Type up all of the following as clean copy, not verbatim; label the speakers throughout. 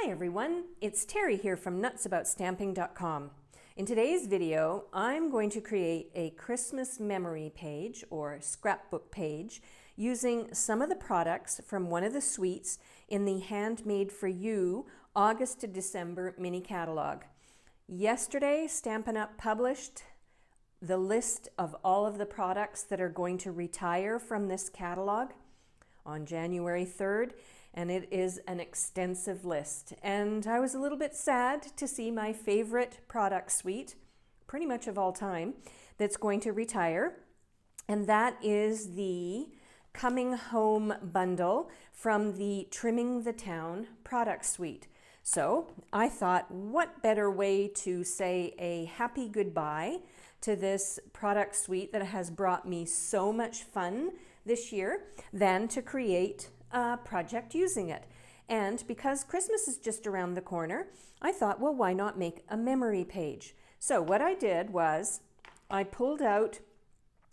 Speaker 1: Hi everyone, it's Terry here from nutsaboutsstamping.com. In today's video, I'm going to create a Christmas memory page or scrapbook page using some of the products from one of the suites in the Handmade for You August to December mini catalog. Yesterday, Stampin' Up! Published the list of all of the products that are going to retire from this catalog on January 3rd. And it is an extensive list. And I was a little bit sad to see my favorite product suite, pretty much of all time, that's going to retire. And that is the Coming Home bundle from the Trimming the Town product suite. So I thought, what better way to say a happy goodbye to this product suite that has brought me so much fun this year than to create a project using it. And because Christmas is just around the corner, I thought, well, why not make a memory page? So what I did was I pulled out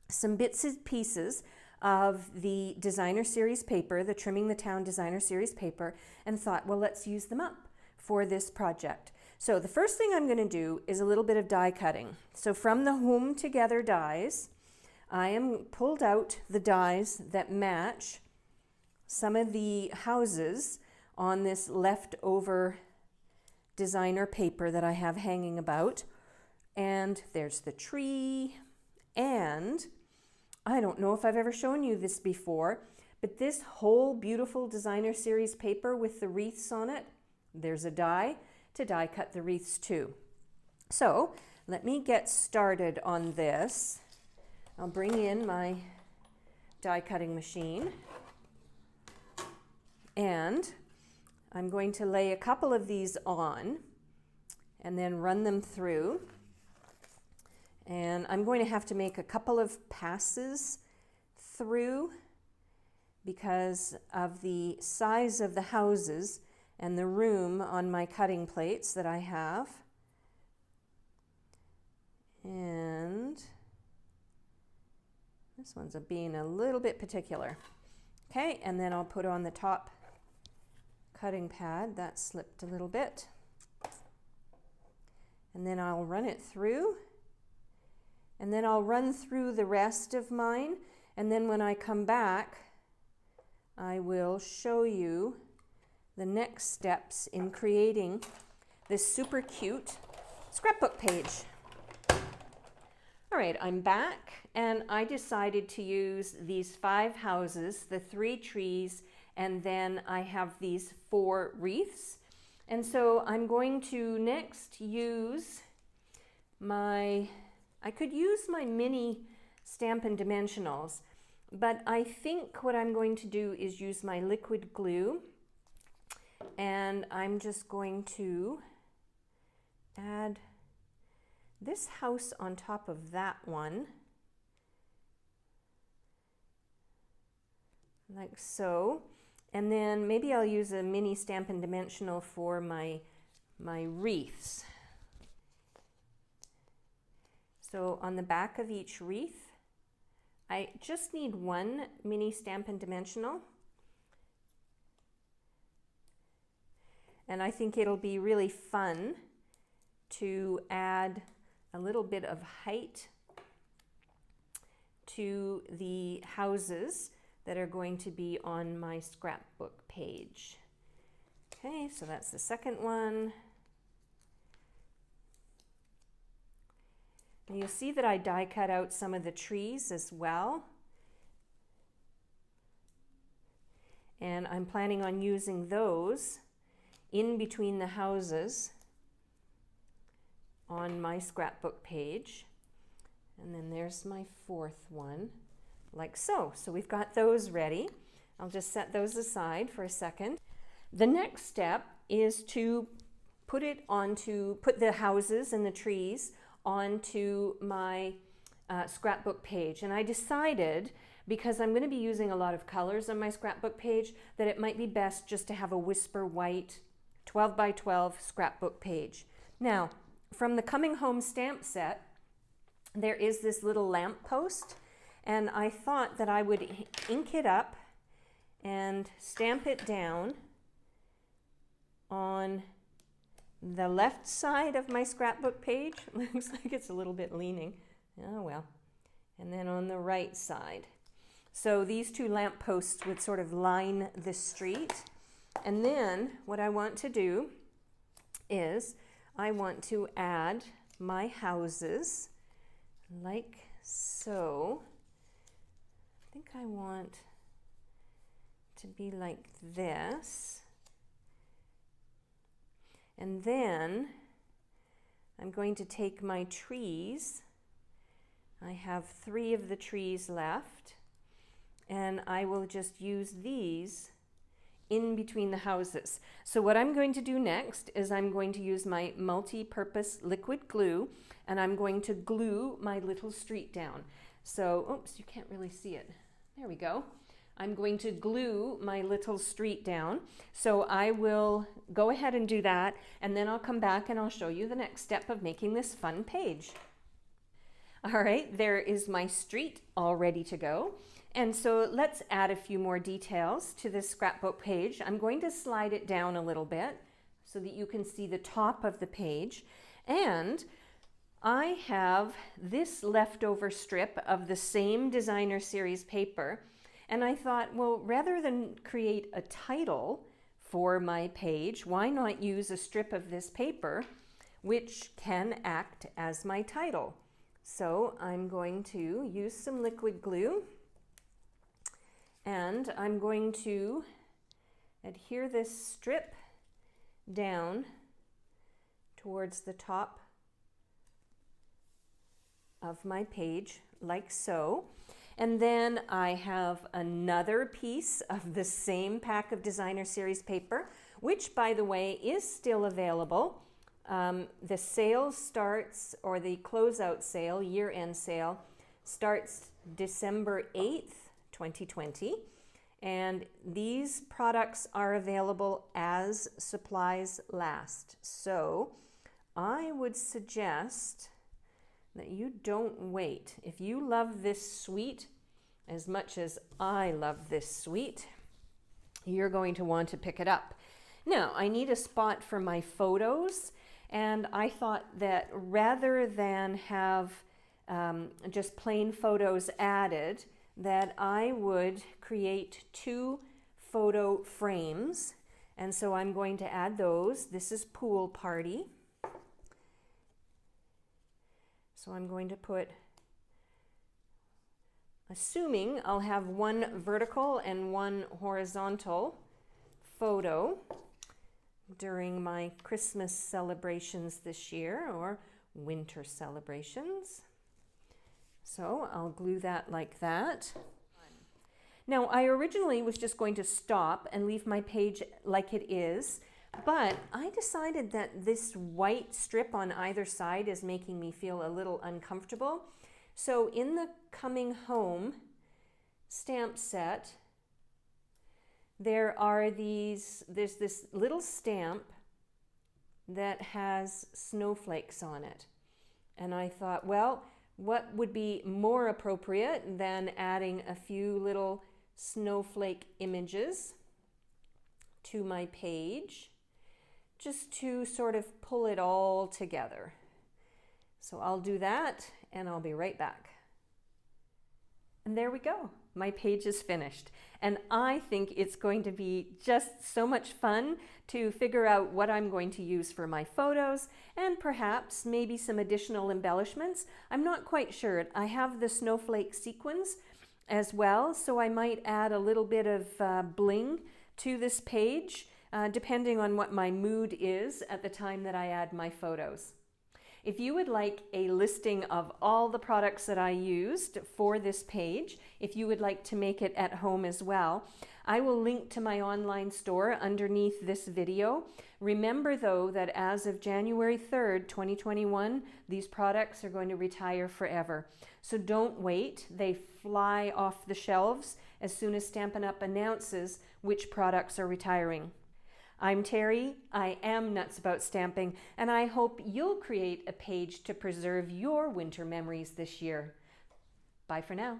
Speaker 1: some bits and pieces of the designer series paper, the Trimming the Town designer series paper, and thought, well, let's use them up for this project. So the first thing I'm going to do is a little bit of die cutting. So from the Home Together dies, I am pulled out the dies that match some of the houses on this leftover designer paper that I have hanging about. And there's the tree, and I don't know if I've ever shown you this before, but this whole beautiful designer series paper with the wreaths on it, there's a die to die cut the wreaths too. So let me get started on this. I'll bring in my die cutting machine. And I'm going to lay a couple of these on and then run them through. And I'm going to have to make a couple of passes through because of the size of the houses and the room on my cutting plates that I have. And this one's being a little bit particular. Okay, and then I'll put on the top cutting pad. That slipped a little bit. And then I'll run it through. And then I'll run through the rest of mine. And then when I come back, I will show you the next steps in creating this super cute scrapbook page. All right, I'm back, and I decided to use these 5 houses, the 3 trees, and then I have these 4 wreaths. And so I'm going to next use I could use my mini Stampin' Dimensionals, but I think what I'm going to do is use my liquid glue, and I'm just going to add this house on top of that one, like so. And then maybe I'll use a mini Stampin' Dimensional for my wreaths. So on the back of each wreath, I just need 1 mini Stampin' Dimensional. And I think it'll be really fun to add a little bit of height to the houses that are going to be on my scrapbook page. Okay, so that's the second one. And you'll see that I die cut out some of the trees as well. And I'm planning on using those in between the houses on my scrapbook page. And then there's my 4th one, like so. So we've got those ready. I'll just set those aside for a second. The next step is to put the houses and the trees onto my scrapbook page. And I decided, because I'm going to be using a lot of colors on my scrapbook page, that it might be best just to have a Whisper White 12 by 12 scrapbook page. Now, from the Coming Home stamp set, there is this little lamp post, and I thought that I would ink it up and stamp it down on the left side of my scrapbook page. Looks like it's a little bit leaning. Oh well. And then on the right side. So these two lampposts would sort of line the street. And then what I want to do is I want to add my houses like so. I think I want to be like this. And then I'm going to take my trees. I have 3 of the trees left, and I will just use these in between the houses. So what I'm going to do next is I'm going to use my multi-purpose liquid glue, and I'm going to glue my little street down. So, oops, you can't really see it. There we go. I'm going to glue my little street down. So I will go ahead and do that, and then I'll come back and I'll show you the next step of making this fun page. All right, there is my street all ready to go. And so let's add a few more details to this scrapbook page. I'm going to slide it down a little bit so that you can see the top of the page. And I have this leftover strip of the same designer series paper. And I thought, well, rather than create a title for my page, why not use a strip of this paper which can act as my title? So I'm going to use some liquid glue, and I'm going to adhere this strip down towards the top of my page like so. And then I have another piece of the same pack of designer series paper, which, by the way, is still available. The sale starts, or the closeout sale, year-end sale, starts December 8th, 2020. And these products are available as supplies last. So I would suggest that you don't wait. If you love this suite as much as I love this suite, you're going to want to pick it up. Now, I need a spot for my photos, and I thought that rather than have just plain photos added, that I would create 2 photo frames. And so I'm going to add those. This is Pool Party. So I'm going to put, assuming I'll have 1 vertical and 1 horizontal photo during my Christmas celebrations this year, or winter celebrations. So I'll glue that like that. Now, I originally was just going to stop and leave my page like it is, but I decided that this white strip on either side is making me feel a little uncomfortable. So in the Coming Home stamp set, there's this little stamp that has snowflakes on it. And I thought, well, what would be more appropriate than adding a few little snowflake images to my page, just to sort of pull it all together. So I'll do that, and I'll be right back. And there we go. My page is finished. And I think it's going to be just so much fun to figure out what I'm going to use for my photos, and perhaps maybe some additional embellishments. I'm not quite sure. I have the snowflake sequins as well, so I might add a little bit of bling to this page, depending on what my mood is at the time that I add my photos. If you would like a listing of all the products that I used for this page, if you would like to make it at home as well, I will link to my online store underneath this video. Remember though that as of January 3rd, 2021, these products are going to retire forever. So don't wait. They fly off the shelves as soon as Stampin' Up! Announces which products are retiring. I'm Terry, I am Nuts About Stamping, and I hope you'll create a page to preserve your winter memories this year. Bye for now.